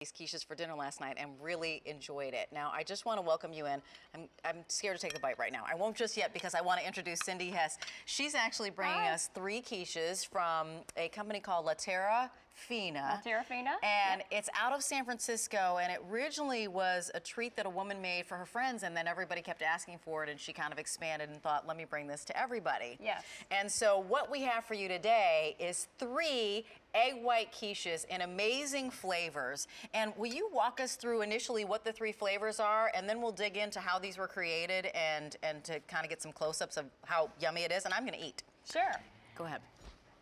these quiches for dinner last night and really enjoyed it. Now, I just want to welcome you in. I'm scared to take a bite right now. I won't just yet because I want to introduce Cindy Hess. She's actually bringing us 3 quiches from a company called Terra, Fina. Terra, Fina. And it's out of San Francisco, and it originally was a treat that a woman made for her friends, and then everybody kept asking for it, and she kind of expanded and thought, let me bring this to everybody. Yes. And so what we have for you today is 3 egg white quiches in amazing flavors. And will you walk us through initially what the 3 flavors are, and then we'll dig into how these were created and to kind of get some close-ups of how yummy it is, and I'm gonna eat. Sure. Go ahead.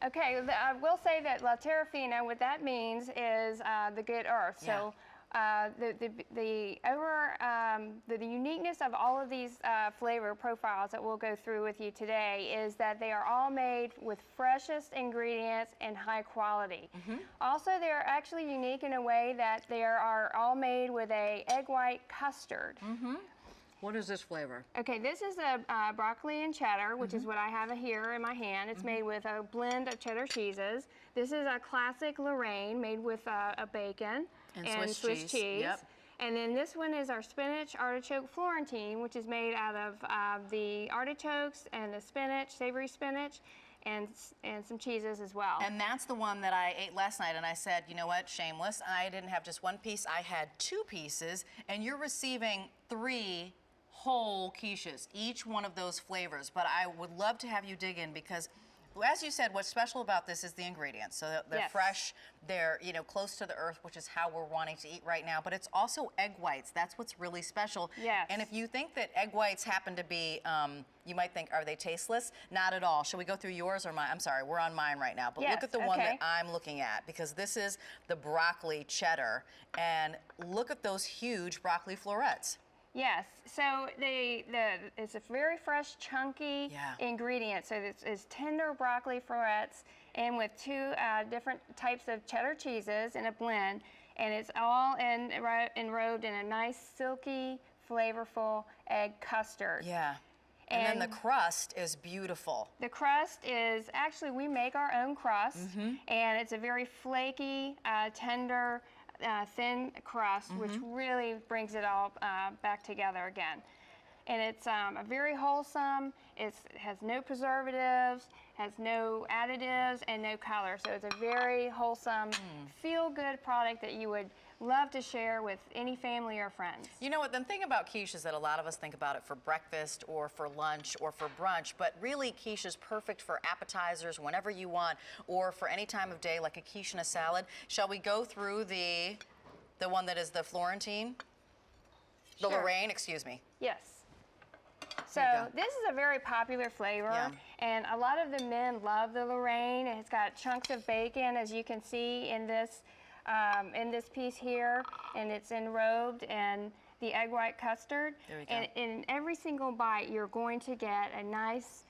Okay, I will say that La Terra Fina, what that means is the good earth. Yeah. So the uniqueness of all of these flavor profiles that we'll go through with you today is that they are all made with freshest ingredients and high quality. Also, they're actually unique in a way that they are all made with a egg white custard. What is this flavor? Okay, this is a broccoli and cheddar, which is what I have here in my hand. It's made with a blend of cheddar cheeses. This is a classic Lorraine made with a bacon and Swiss cheese. Yep. And then this one is our spinach artichoke Florentine, which is made out of the artichokes and the spinach, savory spinach, and some cheeses as well. And that's the one that I ate last night, and I said, you know what, shameless, I didn't have just 1 piece, I had 2 pieces, and you're receiving 3 whole quiches, each one of those flavors. But I would love to have you dig in because, as you said, what's special about this is the ingredients. So they're Yes. fresh, they're close to the earth, which is how we're wanting to eat right now. But it's also egg whites. That's what's really special. Yes. And if you think that egg whites happen to be, you might think, are they tasteless? Not at all. Shall we go through yours or mine? I'm sorry, we're on mine right now. But Yes, look at the one that okay. I'm looking at, because this is the broccoli cheddar. And look at those huge broccoli florets. Yes, so it's a very fresh, chunky Yeah. ingredient. So it's tender broccoli florets and with 2 different types of cheddar cheeses in a blend, and it's all enrobed in a nice, silky, flavorful egg custard. Yeah. And then the crust is beautiful. The crust is, actually, we make our own crust, and it's a very flaky, tender, thin crust, which really brings it all back together again. And it's a very wholesome, it has no preservatives, has no additives, and no color. So it's a very wholesome, feel-good product that you would love to share with any family or friends. You know what, the thing about quiche is that a lot of us think about it for breakfast or for lunch or for brunch, but really quiche is perfect for appetizers whenever you want, or for any time of day, like a quiche and a salad. Shall we go through the one that is the Florentine? The Sure. Lorraine, excuse me. Yes. There you So go. this is a very popular flavor, Yeah. and a lot of the men love the Lorraine. It's got chunks of bacon, as you can see in this piece here, and it's enrobed in the egg white custard. There we go. And in every single bite, you're going to get a nice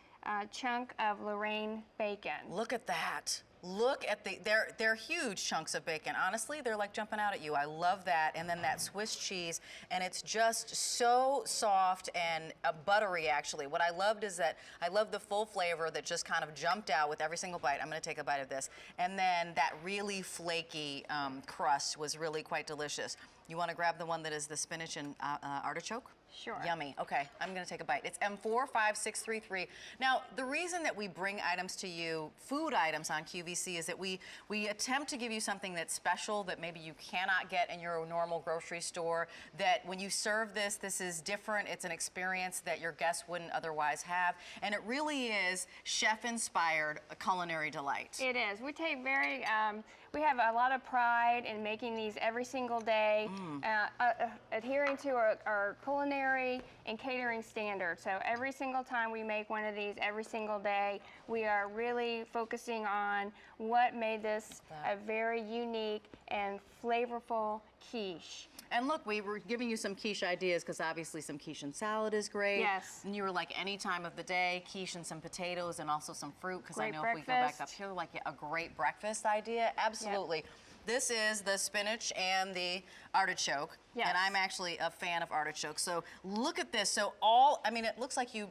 chunk of Lorraine bacon. Look at that. Look at they're huge chunks of bacon. Honestly, they're like jumping out at you. I love that. And then that Swiss cheese, and it's just so soft and buttery, actually. What I loved is that I love the full flavor that just kind of jumped out with every single bite. I'm gonna take a bite of this. And then that really flaky crust was really quite delicious. You wanna grab the one that is the spinach and artichoke? Sure. Yummy. Okay, I'm gonna take a bite. It's M45633. Now, the reason that we bring items to you, food items on QVC, is that we attempt to give you something that's special that maybe you cannot get in your normal grocery store, that when you serve this is different. It's an experience that your guests wouldn't otherwise have, and it really is chef-inspired culinary delight. It is. We take we have a lot of pride in making these every single day, adhering to our culinary and catering standards. So every single time we make one of these, every single day, we are really focusing on what made this a very unique and flavorful quiche. And look, we were giving you some quiche ideas because obviously some quiche and salad is great. Yes. And you were like, any time of the day, quiche and some potatoes and also some fruit, because I Great know if we go back up breakfast. here, like a great breakfast idea. Absolutely. This is the spinach and the artichoke. Yes. And I'm actually a fan of artichoke. So look at this. So I mean, it looks like you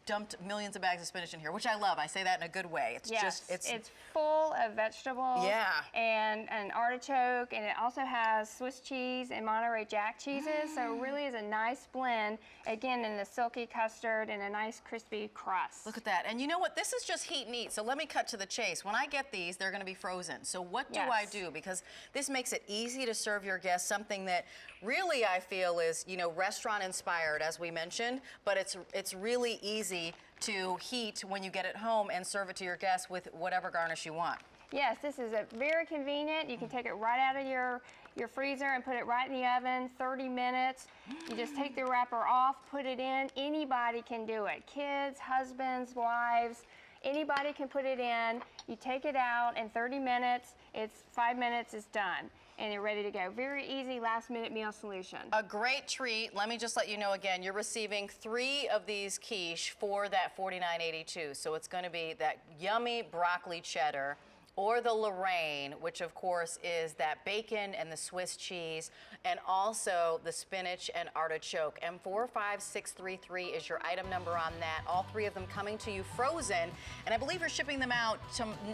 dumped millions of bags of spinach in here, which I love. I say that in a good way. It's Yes, just, it's full of vegetables. Yeah. And an artichoke, and it also has Swiss cheese and Monterey Jack cheeses. So it really is a nice blend, again, in the silky custard and a nice crispy crust. Look at that. And you know what? This is just heat and eat. So let me cut to the chase. When I get these, they're going to be frozen. So what do I Yes. do? Because this makes it easy to serve your guests something that really I feel is, you know, restaurant inspired, as we mentioned, but it's really easy to heat when you get it home and serve it to your guests with whatever garnish you want. Yes, this is very convenient. You can take it right out of your freezer and put it right in the oven, 30 minutes. You just take the wrapper off, put it in. Anybody can do it. Kids, husbands, wives, anybody can put it in. You take it out in 30 minutes. It's 5 minutes, it's done. And you're ready to go. Very easy last-minute meal solution. A great treat. Let me just let you know again, you're receiving 3 of these quiche for that $49.82. So it's going to be that yummy broccoli cheddar, or the Lorraine, which of course is that bacon and the Swiss cheese, and also the spinach and artichoke. M45633 is your item number on that. All 3 of them coming to you frozen, and I believe you're shipping them out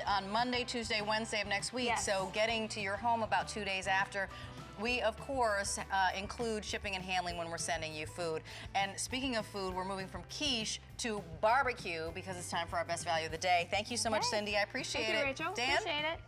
on Monday, Tuesday, Wednesday of next week. Yes. So getting to your home about 2 days after. We, of course, include shipping and handling when we're sending you food. And speaking of food, we're moving from quiche to barbecue because it's time for our best value of the day. Thank you so much, Okay. Cindy. I appreciate Thank it. you, Rachel. Dan? Appreciate it.